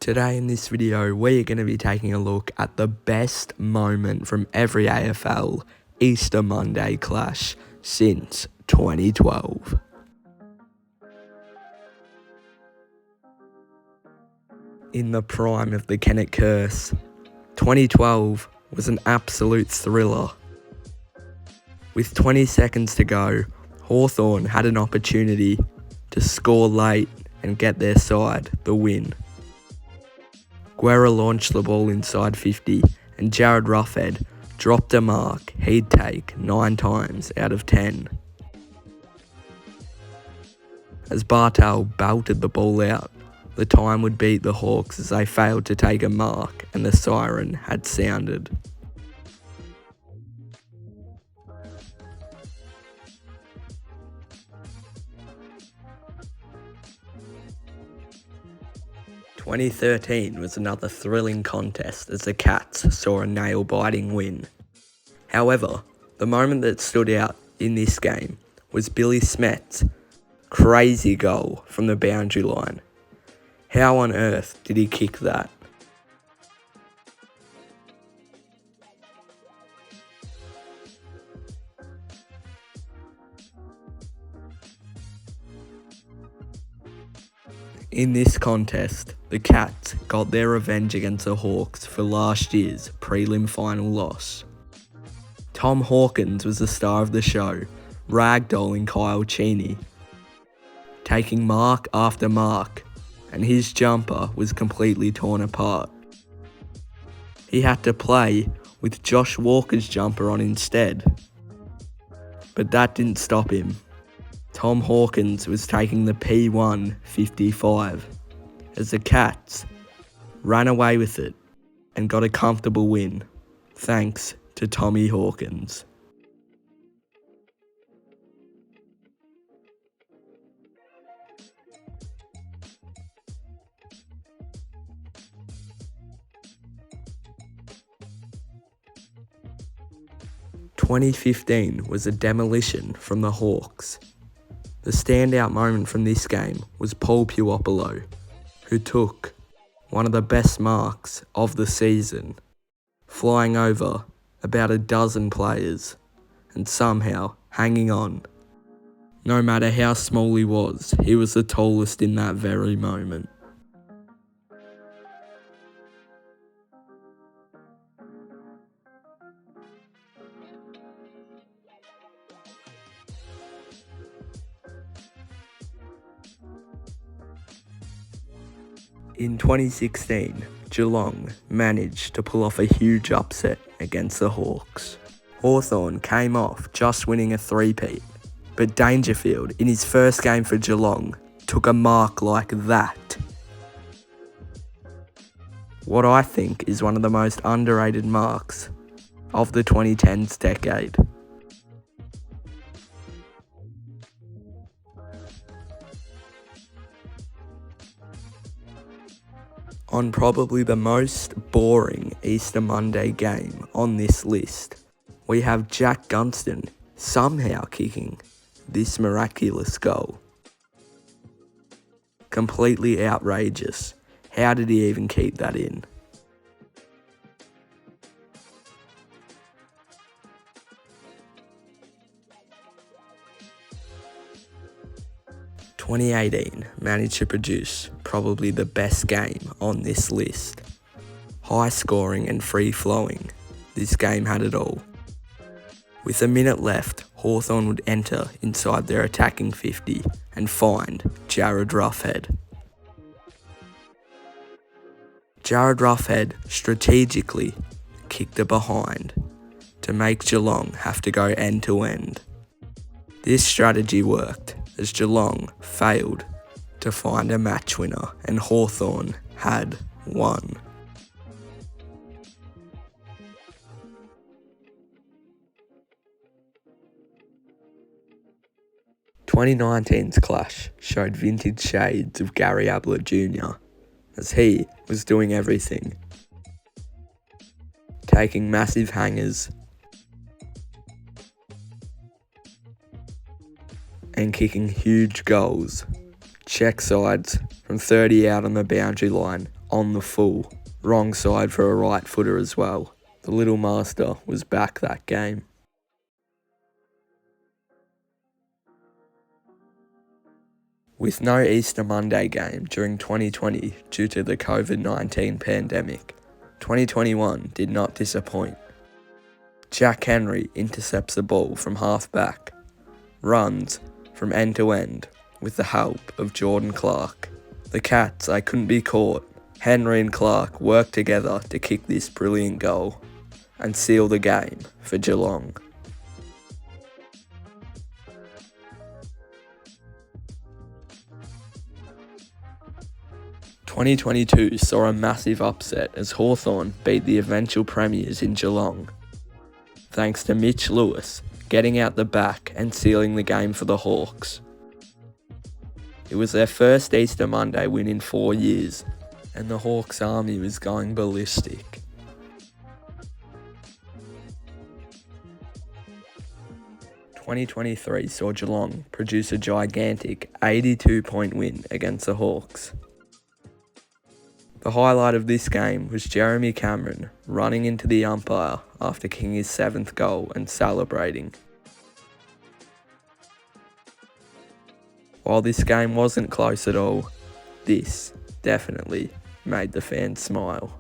Today in this video, we're going to be taking a look at the best moment from every AFL Easter Monday clash since 2012. In the prime of the Kennett curse, 2012 was an absolute thriller. With 20 seconds to go, Hawthorn had an opportunity to score late and get their side the win. Guerra launched the ball inside 50 and Jared Roughead dropped a mark he'd take 9 times out of 10. As Bartel belted the ball out, the time would beat the Hawks as they failed to take a mark and the siren had sounded. "2013 was another thrilling contest as the Cats saw a nail-biting win. However, the moment that stood out in this game was Billy Smet's crazy goal from the boundary line. How on earth did he kick that? In this contest, the Cats got their revenge against the Hawks for last year's prelim final loss. Tom Hawkins was the star of the show, ragdolling Kyle Cheney, taking mark after mark, and his jumper was completely torn apart. He had to play with Josh Walker's jumper on instead, but that didn't stop him. Tom Hawkins was taking the P1 55 as the Cats ran away with it and got a comfortable win, thanks to Tommy Hawkins. "2015 was a demolition from the Hawks. The standout moment from this game was Paul Puopolo, who took one of the best marks of the season, flying over about a dozen players and somehow hanging on. No matter how small he was the tallest in that very moment. In 2016, Geelong managed to pull off a huge upset against the Hawks. Hawthorn came off just winning a three-peat, but Dangerfield, in his first game for Geelong, took a mark like that. What I think is one of the most underrated marks of the 2010s decade. On probably the most boring Easter Monday game on this list, we have Jack Gunston somehow kicking this miraculous goal. Completely outrageous. How did he even keep that in? "2018 managed to produce probably the best game on this list. High scoring and free flowing, this game had it all. With a minute left, Hawthorn would enter inside their attacking 50 and find Jared Roughead. Jared Roughead strategically kicked it behind to make Geelong have to go end to end. This strategy worked as Geelong failed to find a match winner and Hawthorn had won. "2019's clash showed vintage shades of Gary Ablett Jr. as he was doing everything, taking massive hangers and kicking huge goals. Check sides from 30 out on the boundary line on the full, wrong side for a right footer as well. The little master was back that game. With no Easter Monday game during 2020 due to the COVID-19 pandemic, 2021 did not disappoint. Jack Henry intercepts the ball from half back, runs from end to end with the help of Jordan Clark. The Cats, they couldn't be caught. Henry and Clark worked together to kick this brilliant goal and seal the game for Geelong. "2022 saw a massive upset as Hawthorn beat the eventual premiers in Geelong, thanks to Mitch Lewis getting out the back and sealing the game for the Hawks. It was their first Easter Monday win in 4 years, and the Hawks army was going ballistic. "2023 saw Geelong produce a gigantic 82-point win against the Hawks. The highlight of this game was Jeremy Cameron running into the umpire after kicking his 7th goal and celebrating. While this game wasn't close at all, this definitely made the fans smile.